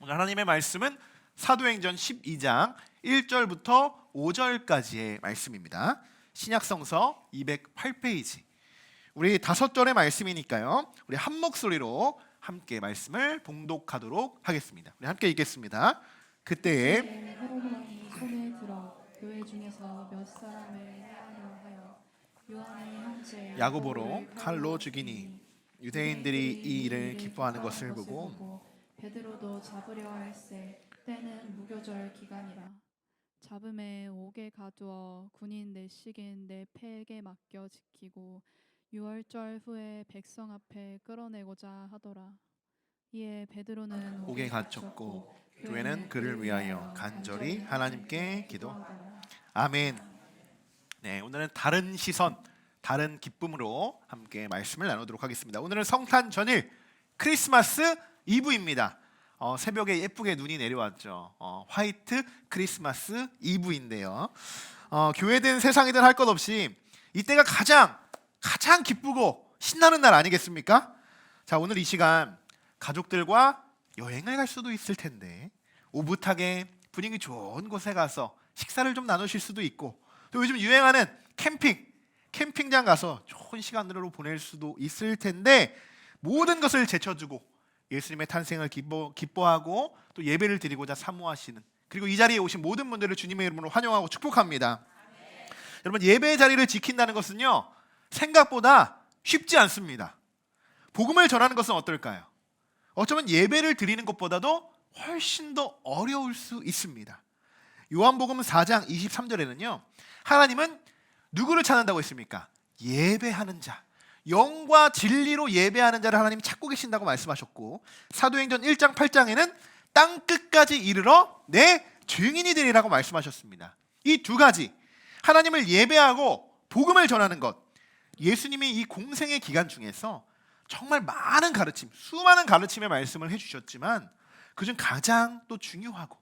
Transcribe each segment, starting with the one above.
오늘 하나님의 말씀은 사도행전 12장 1절부터 5절까지의 말씀입니다. 신약성서 208페이지. 우리 5절의 말씀이니까요. 우리 한 목소리로 함께 말씀을 봉독하도록 하겠습니다. 우리 함께 읽겠습니다. 그때에 헤로돈이 손에 들어 교회 중에서 몇 사람을 해하려 하여 요한의 형제 야고보로 칼로 죽이니 유대인들이 이 일을 기뻐하는 것을 보고 베드로도 잡으려 할세 때는 무교절 기간이라. 잡음에 옥에 가두어 군인 내식인 내 패에게 맡겨 지키고 유월절 후에 백성 앞에 끌어내고자 하더라. 이에 베드로는 옥에 갇혔고 교회는 그를 위하여 간절히 하나님께 기도하더라. 아멘. 네, 오늘은 다른 시선, 다른 기쁨으로 함께 말씀을 나누도록 하겠습니다. 오늘은 성탄 전일 크리스마스 이브입니다. 새벽에 예쁘게 눈이 내려왔죠. 화이트 크리스마스 이브인데요. 교회든 세상이든 할 것 없이 이때가 가장 기쁘고 신나는 날 아니겠습니까? 자, 오늘 이 시간 가족들과 여행을 갈 수도 있을 텐데 오붓하게 분위기 좋은 곳에 가서 식사를 좀 나누실 수도 있고, 또 요즘 유행하는 캠핑장 가서 좋은 시간으로 보낼 수도 있을 텐데 모든 것을 제쳐두고 예수님의 탄생을 기뻐하고 또 예배를 드리고자 사모하시는, 그리고 이 자리에 오신 모든 분들을 주님의 이름으로 환영하고 축복합니다. 여러분, 예배의 자리를 지킨다는 것은요 생각보다 쉽지 않습니다. 복음을 전하는 것은 어떨까요? 어쩌면 예배를 드리는 것보다도 훨씬 더 어려울 수 있습니다. 요한복음 4장 23절에는요 하나님은 누구를 찾는다고 했습니까? 예배하는 자, 영과 진리로 예배하는 자를 하나님이 찾고 계신다고 말씀하셨고, 사도행전 1장 8장에는 땅 끝까지 이르러 내 증인이 되리라고 말씀하셨습니다. 이 두 가지, 하나님을 예배하고 복음을 전하는 것, 예수님이 이 공생의 기간 중에서 정말 많은 가르침, 수많은 가르침의 말씀을 해주셨지만 그중 가장 또 중요하고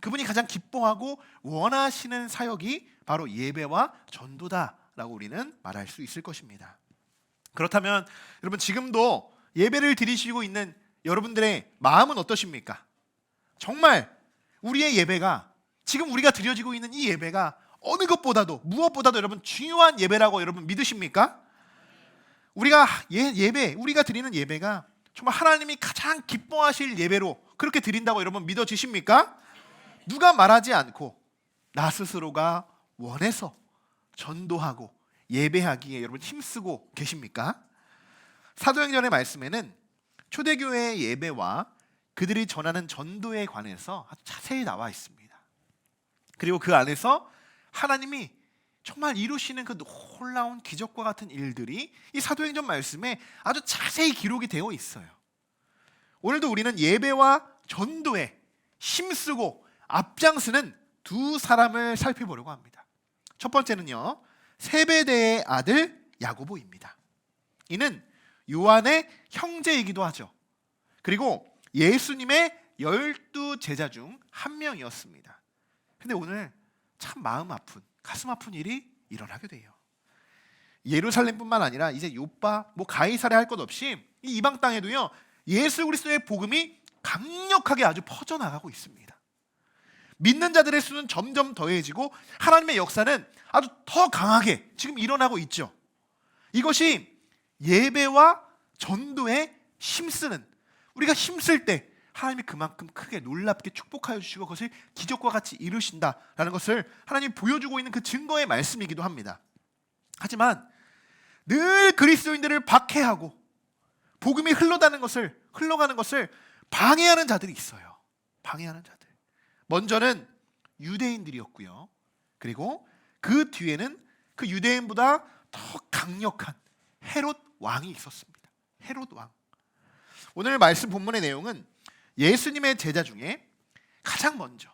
그분이 가장 기뻐하고 원하시는 사역이 바로 예배와 전도다라고 우리는 말할 수 있을 것입니다. 그렇다면 여러분, 지금도 예배를 드리시고 있는 여러분들의 마음은 어떠십니까? 정말 우리의 예배가, 지금 우리가 드려지고 있는 이 예배가 어느 것보다도 무엇보다도 여러분 중요한 예배라고 여러분 믿으십니까? 우리가 우리가 드리는 예배가 정말 하나님이 가장 기뻐하실 예배로 그렇게 드린다고 여러분 믿어지십니까? 누가 말하지 않고 나 스스로가 원해서 전도하고 예배하기에 여러분 힘쓰고 계십니까? 사도행전의 말씀에는 초대교회의 예배와 그들이 전하는 전도에 관해서 아주 자세히 나와 있습니다. 그리고 그 안에서 하나님이 정말 이루시는 그 놀라운 기적과 같은 일들이 이 사도행전 말씀에 아주 자세히 기록이 되어 있어요. 오늘도 우리는 예배와 전도에 힘쓰고 앞장서는 두 사람을 살펴보려고 합니다. 첫 번째는요, 세베대의 아들 야고보입니다. 이는 요한의 형제이기도 하죠. 그리고 예수님의 12 제자 중 한 명이었습니다. 근데 오늘 참 마음 아픈, 가슴 아픈 일이 일어나게 돼요. 예루살렘뿐만 아니라 이제 요파, 가이사랴 할 것 없이 이 이방 땅에도요 예수 그리스도의 복음이 강력하게 아주 퍼져나가고 있습니다. 믿는 자들의 수는 점점 더해지고 하나님의 역사는 아주 더 강하게 지금 일어나고 있죠. 이것이 예배와 전도에 힘쓰는, 우리가 힘쓸 때 하나님이 그만큼 크게 놀랍게 축복하여 주시고 그것을 기적과 같이 이루신다라는 것을 하나님이 보여주고 있는 그 증거의 말씀이기도 합니다. 하지만 늘 그리스도인들을 박해하고 복음이 흘러가는 것을 방해하는 자들이 있어요. 방해하는 자들. 먼저는 유대인들이었고요. 그리고 그 뒤에는 그 유대인보다 더 강력한 헤롯 왕이 있었습니다. 헤롯 왕. 오늘 말씀 본문의 내용은 예수님의 제자 중에 가장 먼저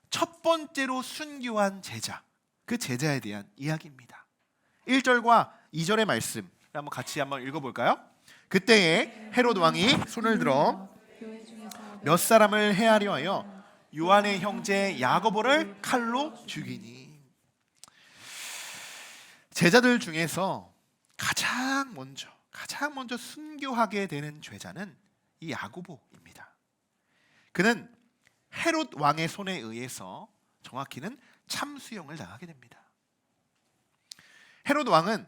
첫 번째로 순교한 제자, 그 제자에 대한 이야기입니다. 1절과 2절의 말씀 한번 같이 읽어볼까요? 그때에 헤롯 왕이 손을 들어 몇 사람을 해하려 하여 요한의 형제 야고보를 칼로 죽이니. 제자들 중에서 가장 먼저 순교하게 되는 죄자는 이 야고보입니다. 그는 헤롯 왕의 손에 의해서 정확히는 참수형을 당하게 됩니다. 헤롯 왕은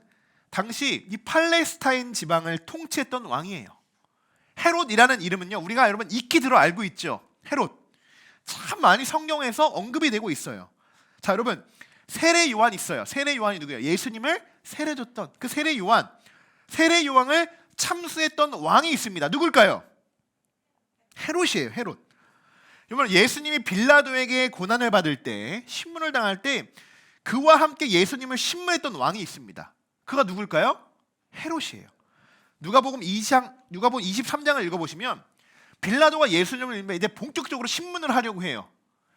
당시 이 팔레스타인 지방을 통치했던 왕이에요. 헤롯이라는 이름은요, 우리가 여러분 익히 들어 알고 있죠. 헤롯 참 많이 성경에서 언급이 되고 있어요. 자, 여러분 세례 요한 있어요. 세례 요한이 누구예요? 예수님을 세례줬던 그 세례 요한, 세례 요한을 참수했던 왕이 있습니다. 누굴까요? 헤롯이에요. 헤롯. 여러분 예수님이 빌라도에게 고난을 받을 때, 신문을 당할 때 그와 함께 예수님을 신문했던 왕이 있습니다. 그가 누굴까요? 헤롯이에요. 누가복음 23장을 읽어보시면 빌라도가 예수님을 이제 본격적으로 신문을 하려고 해요.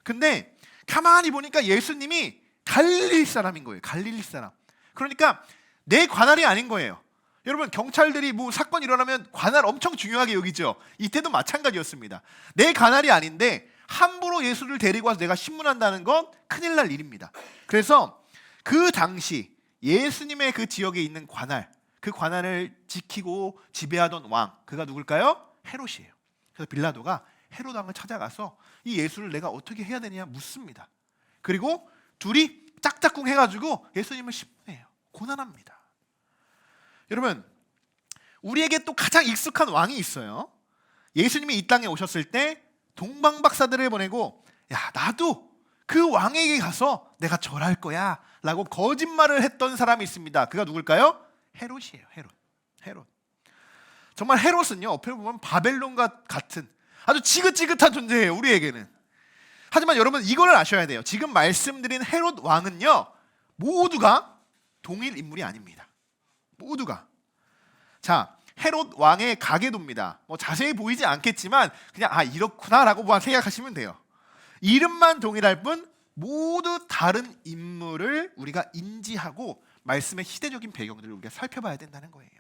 근데 가만히 보니까 예수님이 갈릴리 사람인 거예요. 갈릴리 사람. 그러니까 내 관할이 아닌 거예요. 여러분 경찰들이 뭐 사건 일어나면 관할 엄청 중요하게 여기죠. 이때도 마찬가지였습니다. 내 관할이 아닌데 함부로 예수를 데리고 와서 내가 신문한다는 건 큰일 날 일입니다. 그래서 그 당시 예수님의 그 지역에 있는 관할, 그 관할을 지키고 지배하던 왕, 그가 누굴까요? 헤롯이에요. 그래서 빌라도가 헤롯 왕을 찾아가서 이 예수를 내가 어떻게 해야 되느냐 묻습니다. 그리고 둘이 짝짝꿍 해가지고 예수님을 신문해요. 고난합니다. 여러분 우리에게 또 가장 익숙한 왕이 있어요. 예수님이 이 땅에 오셨을 때 동방박사들을 보내고 야 나도 그 왕에게 가서 내가 절할 거야 라고 거짓말을 했던 사람이 있습니다. 그가 누굴까요? 헤롯이에요. 헤롯. 정말 헤롯은요 어떻게 보면 바벨론과 같은 아주 지긋지긋한 존재예요. 우리에게는. 하지만 여러분 이걸 아셔야 돼요. 지금 말씀드린 헤롯 왕은요 모두가 동일 인물이 아닙니다. 모두가. 자, 헤롯 왕의 가계도입니다. 뭐 자세히 보이지 않겠지만 그냥 이렇구나라고 생각하시면 돼요. 이름만 동일할 뿐 모두 다른 인물을 우리가 인지하고 말씀의 시대적인 배경들을 우리가 살펴봐야 된다는 거예요.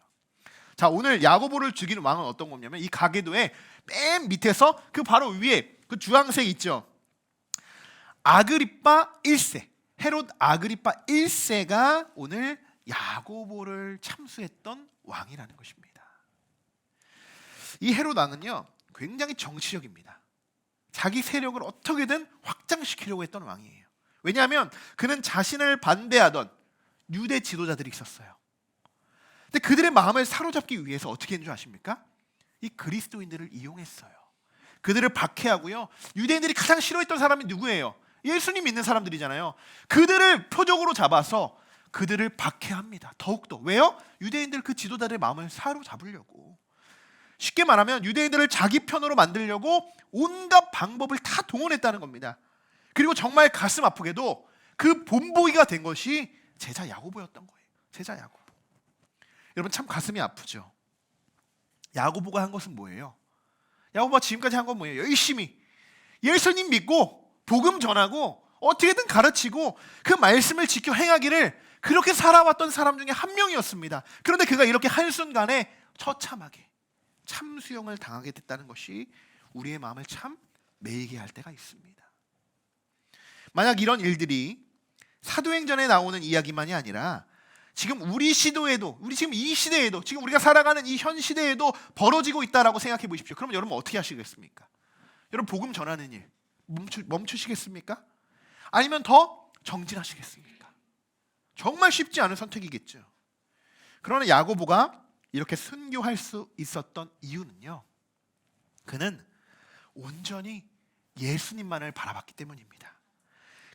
자, 오늘 야고보를 죽인 왕은 어떤 거냐면 이 가계도의 맨 밑에서 그 바로 위에 그 주황색 있죠. 아그리빠 1세, 헤롯 아그리빠 1세가 오늘 야고보를 참수했던 왕이라는 것입니다. 이 헤롯 왕은요 굉장히 정치적입니다. 자기 세력을 어떻게든 확장시키려고 했던 왕이에요. 왜냐하면 그는 자신을 반대하던 유대 지도자들이 있었어요. 근데 그들의 마음을 사로잡기 위해서 어떻게 했는 줄 아십니까? 이 그리스도인들을 이용했어요. 그들을 박해하고요. 유대인들이 가장 싫어했던 사람이 누구예요? 예수님 믿는 사람들이잖아요. 그들을 표적으로 잡아서 그들을 박해합니다. 더욱더 왜요? 유대인들 그 지도자들의 마음을 사로잡으려고. 쉽게 말하면 유대인들을 자기 편으로 만들려고 온갖 방법을 다 동원했다는 겁니다. 그리고 정말 가슴 아프게도 그 본보기가 된 것이 제자 야고보였던 거예요. 제자 야고보. 여러분 참 가슴이 아프죠. 야고보가 한 것은 뭐예요? 야고보가 지금까지 한 건 뭐예요? 열심히 예수님 믿고 복음 전하고 어떻게든 가르치고 그 말씀을 지켜 행하기를 그렇게 살아왔던 사람 중에 한 명이었습니다. 그런데 그가 이렇게 한순간에 처참하게 참수형을 당하게 됐다는 것이 우리의 마음을 참 메이게 할 때가 있습니다. 만약 이런 일들이 사도행전에 나오는 이야기만이 아니라 지금 우리 시도에도, 우리 지금 이 시대에도, 지금 우리가 살아가는 이 현 시대에도 벌어지고 있다라고 생각해 보십시오. 그러면 여러분 어떻게 하시겠습니까? 여러분 복음 전하는 일 멈추시겠습니까? 아니면 더 정진하시겠습니까? 정말 쉽지 않은 선택이겠죠. 그러나 야고보가 이렇게 순교할 수 있었던 이유는요, 그는 온전히 예수님만을 바라봤기 때문입니다.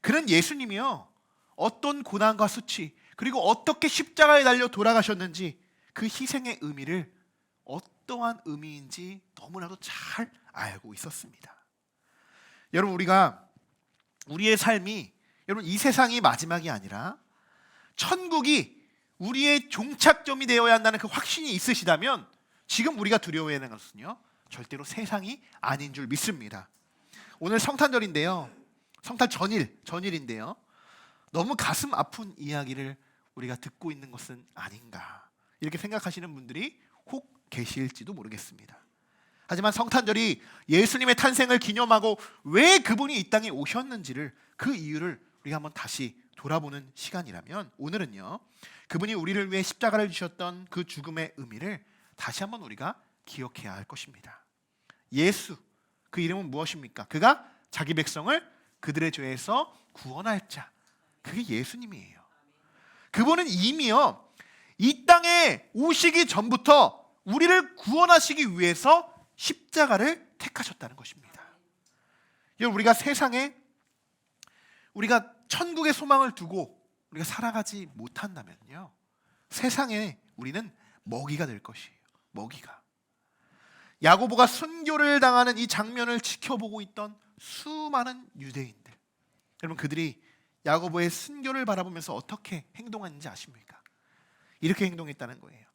그는 예수님이요 어떤 고난과 수치 그리고 어떻게 십자가에 달려 돌아가셨는지 그 희생의 의미를 어떠한 의미인지 너무나도 잘 알고 있었습니다. 여러분 우리가 우리의 삶이 여러분 이 세상이 마지막이 아니라 천국이 우리의 종착점이 되어야 한다는 그 확신이 있으시다면 지금 우리가 두려워해야 하는 것은요 절대로 세상이 아닌 줄 믿습니다. 오늘 성탄절인데요, 성탄 전일인데요, 너무 가슴 아픈 이야기를 우리가 듣고 있는 것은 아닌가 이렇게 생각하시는 분들이 혹 계실지도 모르겠습니다. 하지만 성탄절이 예수님의 탄생을 기념하고 왜 그분이 이 땅에 오셨는지를 그 이유를 우리가 한번 다시 돌아보는 시간이라면 오늘은요 그분이 우리를 위해 십자가를 지셨던 그 죽음의 의미를 다시 한번 우리가 기억해야 할 것입니다. 예수 그 이름은 무엇입니까? 그가 자기 백성을 그들의 죄에서 구원할 자. 그게 예수님이에요. 그분은 이미요 이 땅에 오시기 전부터 우리를 구원하시기 위해서 십자가를 택하셨다는 것입니다. 여러분, 우리가 세상에 우리가 천국의 소망을 두고 우리가 살아가지 못한다면요, 세상에 우리는 먹이가 될 것이에요. 먹이가. 야고보가 순교를 당하는 이 장면을 지켜보고 있던 수많은 유대인들, 여러분, 그들이 야고보의 순교를 바라보면서 어떻게 행동했는지 아십니까? 이렇게 행동했다는 거예요.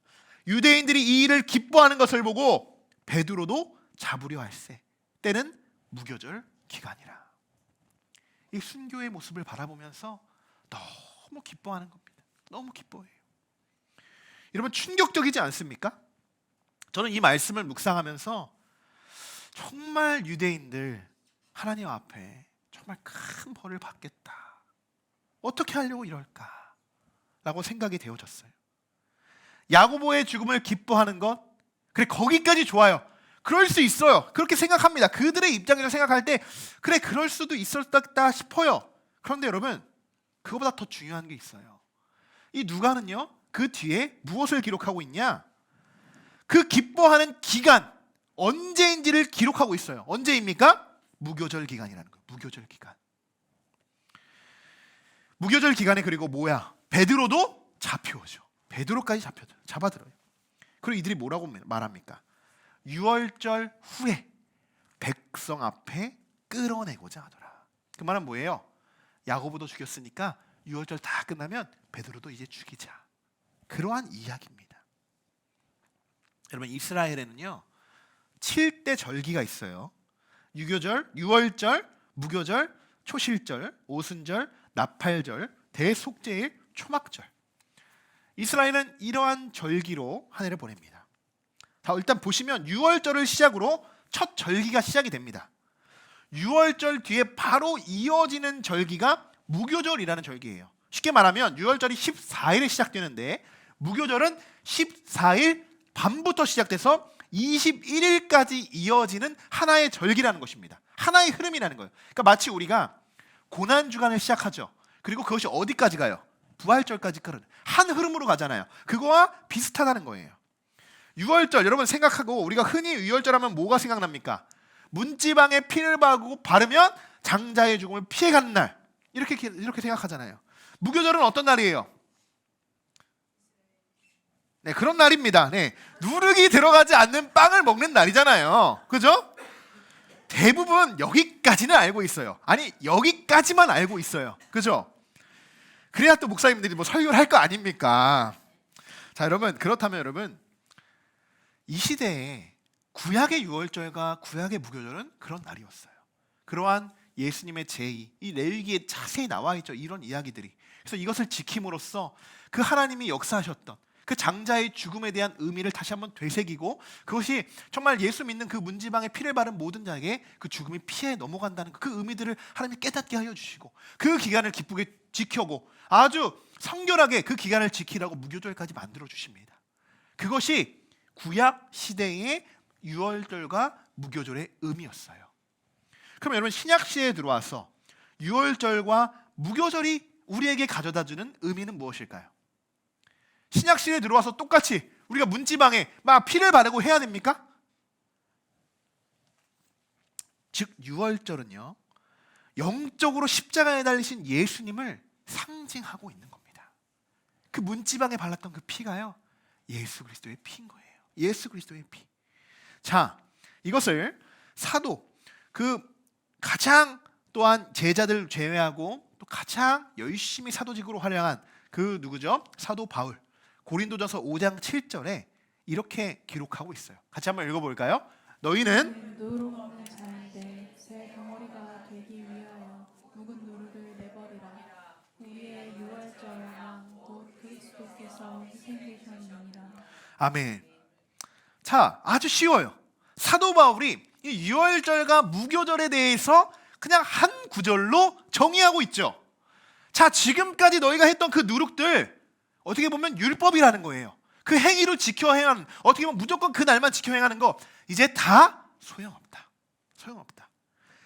유대인들이 이 일을 기뻐하는 것을 보고 베드로도 잡으려 할세. 때는 무교절 기간이라. 이 순교의 모습을 바라보면서 너무 기뻐하는 겁니다. 너무 기뻐해요. 여러분, 충격적이지 않습니까? 저는 이 말씀을 묵상하면서 정말 유대인들 하나님 앞에 정말 큰 벌을 받겠다, 어떻게 하려고 이럴까 라고 생각이 되어졌어요. 야고보의 죽음을 기뻐하는 것, 그래, 거기까지 좋아요. 그럴 수 있어요. 그렇게 생각합니다. 그들의 입장에서 생각할 때 그래, 그럴 수도 있었다 싶어요. 그런데 여러분, 그거보다 더 중요한 게 있어요. 이 누가는요, 그 뒤에 무엇을 기록하고 있냐? 그 기뻐하는 기간, 언제인지를 기록하고 있어요. 언제입니까? 무교절 기간이라는 거예요. 무교절 기간. 무교절 기간에 그리고 뭐야? 베드로도 잡혀오죠. 베드로까지 잡아들어요. 그리고 이들이 뭐라고 말합니까? 유월절 후에 백성 앞에 끌어내고자 하더라. 그 말은 뭐예요? 야고보도 죽였으니까 유월절 다 끝나면 베드로도 이제 죽이자. 그러한 이야기입니다. 여러분, 이스라엘에는요 7대 절기가 있어요. 유교절, 유월절, 무교절, 초실절, 오순절, 나팔절, 대속죄일, 초막절. 이스라엘은 이러한 절기로 한 해를 보냅니다. 자, 일단 보시면 유월절을 시작으로 첫 절기가 시작이 됩니다. 유월절 뒤에 바로 이어지는 절기가 무교절이라는 절기예요. 쉽게 말하면 유월절이 14일에 시작되는데 무교절은 14일 밤부터 시작돼서 21일까지 이어지는 하나의 절기라는 것입니다. 하나의 흐름이라는 거예요. 그러니까 마치 우리가 고난주간을 시작하죠. 그리고 그것이 어디까지 가요? 부활절까지 가는 한 흐름으로 가잖아요. 그거와 비슷하다는 거예요. 유월절, 여러분 생각하고, 우리가 흔히 유월절 하면 뭐가 생각납니까? 문지방에 피를 바르면 장자의 죽음을 피해가는 날, 이렇게 생각하잖아요. 무교절은 어떤 날이에요? 네, 그런 날입니다. 네, 누룩이 들어가지 않는 빵을 먹는 날이잖아요. 그죠? 대부분 여기까지는 알고 있어요. 아니, 여기까지만 알고 있어요. 그죠? 그래야 또 목사님들이 뭐 설교를 할 거 아닙니까? 자, 여러분, 그렇다면 여러분, 이 시대에 구약의 유월절과 구약의 무교절은 그런 날이었어요. 그러한 예수님의 제의, 이 레위기에 자세히 나와 있죠. 이런 이야기들이. 그래서 이것을 지킴으로써 그 하나님이 역사하셨던 그 장자의 죽음에 대한 의미를 다시 한번 되새기고, 그것이 정말 예수 믿는 그 문지방에 피를 바른 모든 자에게 그 죽음이 피해 넘어간다는 그 의미들을 하나님이 깨닫게 하여 주시고, 그 기간을 기쁘게 지켜고 아주 성결하게 그 기간을 지키라고 무교절까지 만들어 주십니다. 그것이 구약 시대의 유월절과 무교절의 의미였어요. 그럼 여러분, 신약 시대에 들어와서 유월절과 무교절이 우리에게 가져다주는 의미는 무엇일까요? 신약 시대에 들어와서 똑같이 우리가 문지방에 막 피를 바르고 해야 됩니까? 즉 유월절은요, 영적으로 십자가에 달리신 예수님을 상징하고 있는 겁니다. 그 문지방에 발랐던 그 피가요, 예수 그리스도의 피인 거예요. 예수 그리스도의 피. 자, 이것을 사도, 그 가장 또한 제자들 제외하고 또 가장 열심히 사도직으로 활약한 그 누구죠? 사도 바울. 고린도전서 5장 7절에 이렇게 기록하고 있어요. 같이 한번 읽어볼까요? 너희는 누룩 없는 자인데 새 덩어리가 되기 위하여 묵은 누룩을 내버리라. 우리의 유월절 왕 곧 그리스도께서 희생되셨느니라. 아멘. 자, 아주 쉬워요. 사도 바울이 이 유월절과 무교절에 대해서 그냥 한 구절로 정의하고 있죠. 자, 지금까지 너희가 했던 그 누룩들, 어떻게 보면 율법이라는 거예요. 그 행위로 지켜 행하는, 어떻게 보면 무조건 그 날만 지켜 행하는 거, 이제 다 소용없다. 소용없다.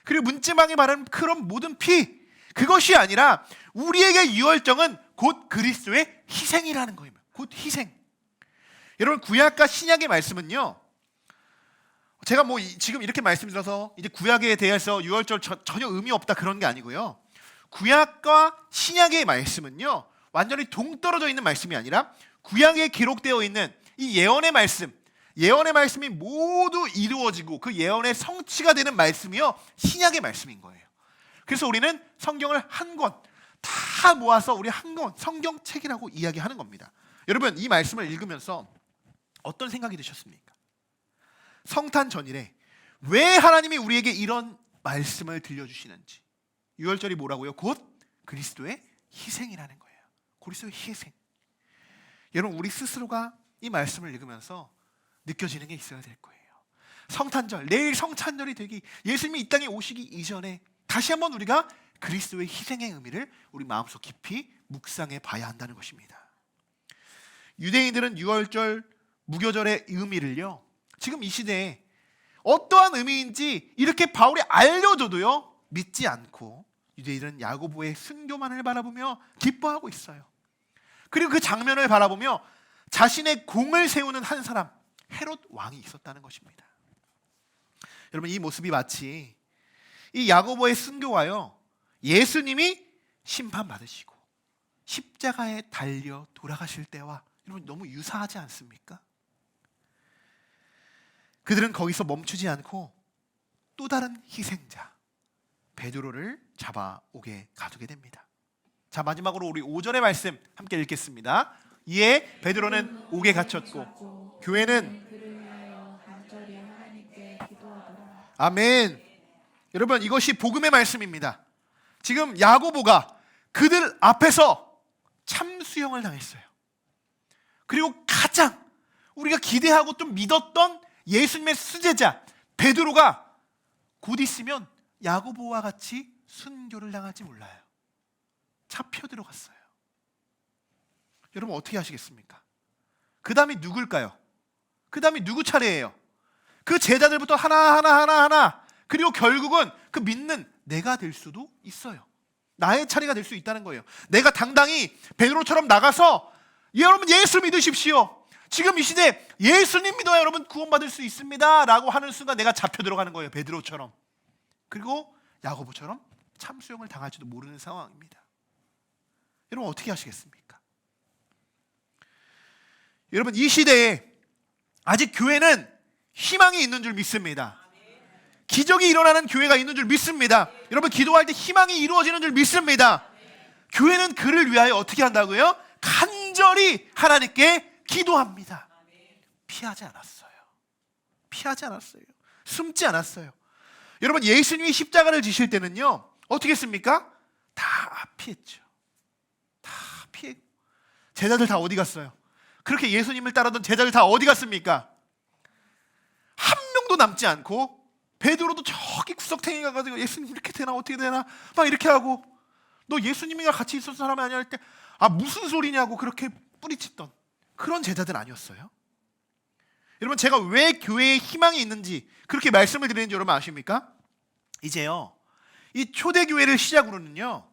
그리고 문지방에 바른 그런 모든 피, 그것이 아니라 우리에게 유월정은 곧 그리스도의 희생이라는 거입니다. 곧 희생. 여러분, 구약과 신약의 말씀은요, 제가 지금 이렇게 말씀드려서 이제 구약에 대해서 유월절 전혀 의미 없다 그런 게 아니고요. 구약과 신약의 말씀은요, 완전히 동떨어져 있는 말씀이 아니라 구약에 기록되어 있는 이 예언의 말씀이 모두 이루어지고 그 예언의 성취가 되는 말씀이요, 신약의 말씀인 거예요. 그래서 우리는 성경을 한 권 다 모아서 우리 한 권 성경책이라고 이야기하는 겁니다. 여러분, 이 말씀을 읽으면서 어떤 생각이 드셨습니까? 성탄 전일에 왜 하나님이 우리에게 이런 말씀을 들려주시는지. 유월절이 뭐라고요? 곧 그리스도의 희생이라는 거예요. 그리스도의 희생. 여러분, 우리 스스로가 이 말씀을 읽으면서 느껴지는 게 있어야 될 거예요. 성탄절, 내일 성탄절이 되기, 예수님이 이 땅에 오시기 이전에 다시 한번 우리가 그리스도의 희생의 의미를 우리 마음속 깊이 묵상해 봐야 한다는 것입니다. 유대인들은 유월절, 무교절의 의미를요, 지금 이 시대에 어떠한 의미인지 이렇게 바울이 알려줘도요, 믿지 않고 유대인들은 야고보의 순교만을 바라보며 기뻐하고 있어요. 그리고 그 장면을 바라보며 자신의 공을 세우는 한 사람, 헤롯 왕이 있었다는 것입니다. 여러분, 이 모습이 마치 이 야고보의 순교와요, 예수님이 심판받으시고 십자가에 달려 돌아가실 때와 여러분 너무 유사하지 않습니까? 그들은 거기서 멈추지 않고 또 다른 희생자 베드로를 잡아오게 가두게 됩니다. 자, 마지막으로 우리 5절의 말씀 함께 읽겠습니다. 이에 베드로는 옥에 갇혔고 교회는 그를 위하여 간절히 하나님께 기도하더라. 아멘. 여러분, 이것이 복음의 말씀입니다. 지금 야고보가 그들 앞에서 참수형을 당했어요. 그리고 가장 우리가 기대하고 좀 믿었던 예수님의 수제자 베드로가 곧 있으면 야고보와 같이 순교를 당할지 몰라요. 잡혀 들어갔어요. 여러분, 어떻게 하시겠습니까? 그 다음이 누굴까요? 그 다음이 누구 차례예요? 그 제자들부터 하나 그리고 결국은 그 믿는 내가 될 수도 있어요. 나의 차례가 될 수 있다는 거예요. 내가 당당히 베드로처럼 나가서 여러분 예수 믿으십시오. 지금 이 시대 예수님 믿어야 여러분 구원받을 수 있습니다 라고 하는 순간 내가 잡혀 들어가는 거예요. 베드로처럼. 그리고 야고보처럼 참수형을 당할지도 모르는 상황입니다. 여러분, 어떻게 하시겠습니까? 여러분, 이 시대에 아직 교회는 희망이 있는 줄 믿습니다. 기적이 일어나는 교회가 있는 줄 믿습니다. 여러분, 기도할 때 희망이 이루어지는 줄 믿습니다. 교회는 그를 위하여 어떻게 한다고요? 간절히 하나님께 기도합니다. 피하지 않았어요. 숨지 않았어요. 여러분, 예수님이 십자가를 지실 때는요, 어떻게 했습니까? 다 피했죠. 다 피했고 제자들 다 어디 갔어요? 그렇게 예수님을 따르던 제자들 다 어디 갔습니까? 한 명도 남지 않고 베드로도 저기 구석탱이 가가지고 예수님 이렇게 되나 어떻게 되나 막 이렇게 하고, 너 예수님이랑 같이 있었던 사람이 아니야 할 때 무슨 소리냐고 그렇게 뿌리쳤던 그런 제자들 아니었어요? 여러분, 제가 왜 교회에 희망이 있는지 그렇게 말씀을 드리는지 여러분 아십니까? 이제요, 이 초대교회를 시작으로는요,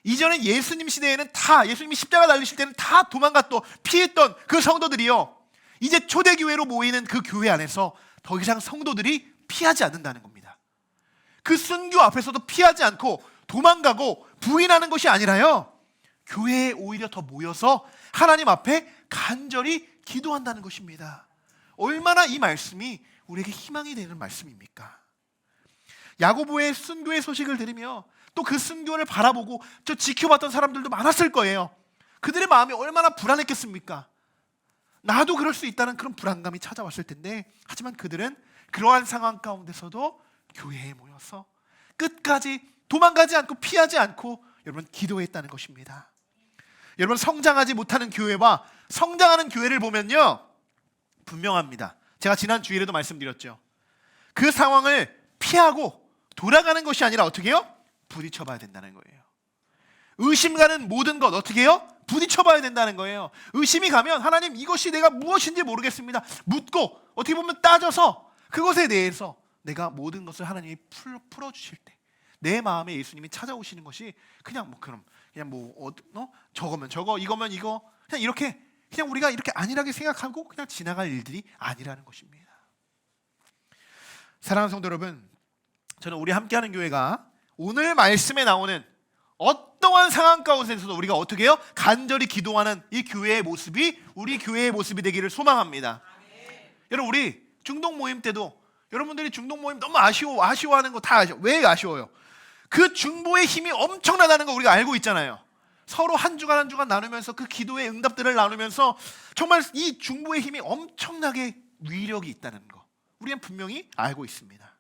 이전에 예수님 시대에는 다 예수님이 십자가 달리실 때는 다 도망갔던 피했던 그 성도들이요, 이제 초대교회로 모이는 그 교회 안에서 더 이상 성도들이 피하지 않는다는 겁니다. 그 순교 앞에서도 피하지 않고 도망가고 부인하는 것이 아니라요, 교회에 오히려 더 모여서 하나님 앞에 간절히 기도한다는 것입니다. 얼마나 이 말씀이 우리에게 희망이 되는 말씀입니까? 야고보의 순교의 소식을 들으며 또 그 순교를 바라보고 저 지켜봤던 사람들도 많았을 거예요. 그들의 마음이 얼마나 불안했겠습니까? 나도 그럴 수 있다는 그런 불안감이 찾아왔을 텐데, 하지만 그들은 그러한 상황 가운데서도 교회에 모여서 끝까지 도망가지 않고 피하지 않고 여러분 기도했다는 것입니다. 여러분, 성장하지 못하는 교회와 성장하는 교회를 보면요, 분명합니다. 제가 지난 주일에도 말씀드렸죠. 그 상황을 피하고 돌아가는 것이 아니라 어떻게 해요? 부딪혀 봐야 된다는 거예요. 의심 가는 모든 것 어떻게 해요? 부딪혀 봐야 된다는 거예요. 의심이 가면 하나님, 이것이 내가 무엇인지 모르겠습니다. 묻고 어떻게 보면 따져서 그것에 대해서 내가 모든 것을 하나님이 풀어주실 때, 내 마음에 예수님이 찾아오시는 것이 그냥 저거면 저거, 이거면 이거, 그냥 이렇게 그냥 우리가 이렇게 안일하게 생각하고 그냥 지나갈 일들이 아니라는 것입니다. 사랑하는 성도 여러분, 저는 우리 함께하는 교회가 오늘 말씀에 나오는 어떠한 상황 가운데서도 우리가 어떻게 해요? 간절히 기도하는 이 교회의 모습이 우리 교회의 모습이 되기를 소망합니다. 여러분, 우리 중동 모임 때도 여러분들이 중동 모임 너무 아쉬워하는 거 다 아셔. 왜 아쉬워요? 그 중보의 힘이 엄청나다는 거 우리가 알고 있잖아요. 서로 한 주간 한 주간 나누면서 그 기도의 응답들을 나누면서 정말 이 중보의 힘이 엄청나게 위력이 있다는 거 우리는 분명히 알고 있습니다.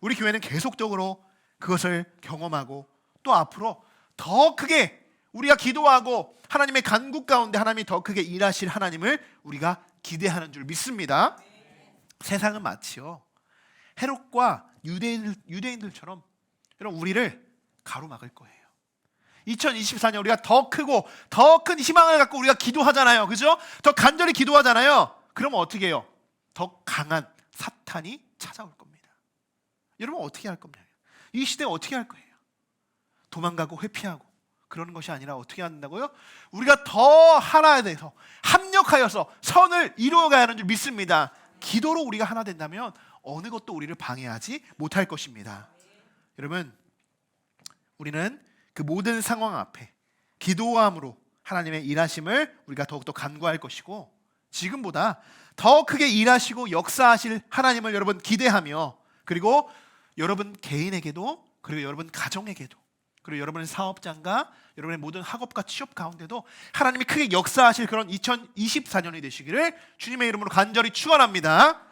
우리 교회는 계속적으로 그것을 경험하고 또 앞으로 더 크게 우리가 기도하고 하나님의 간구 가운데 하나님이 더 크게 일하실 하나님을 우리가 기대하는 줄 믿습니다. 세상은 마치요 헤롯과 유대인들처럼 여러분 우리를 가로막을 거예요. 2024년 우리가 더 크고 더 큰 희망을 갖고 우리가 기도하잖아요. 그죠? 더 간절히 기도하잖아요. 그러면 어떻게 해요? 더 강한 사탄이 찾아올 겁니다. 여러분 어떻게 할 겁니까? 이 시대에 어떻게 할 거예요? 도망가고 회피하고 그러는 것이 아니라 어떻게 한다고요? 우리가 더 하나에 대해서 합력하여서 선을 이루어가야 하는 줄 믿습니다. 기도로 우리가 하나 된다면 어느 것도 우리를 방해하지 못할 것입니다. 여러분, 우리는 그 모든 상황 앞에 기도함으로 하나님의 일하심을 우리가 더욱더 간구할 것이고, 지금보다 더 크게 일하시고 역사하실 하나님을 여러분 기대하며, 그리고 여러분 개인에게도, 그리고 여러분 가정에게도, 그리고 여러분의 사업장과 여러분의 모든 학업과 취업 가운데도 하나님이 크게 역사하실 그런 2024년이 되시기를 주님의 이름으로 간절히 축원합니다.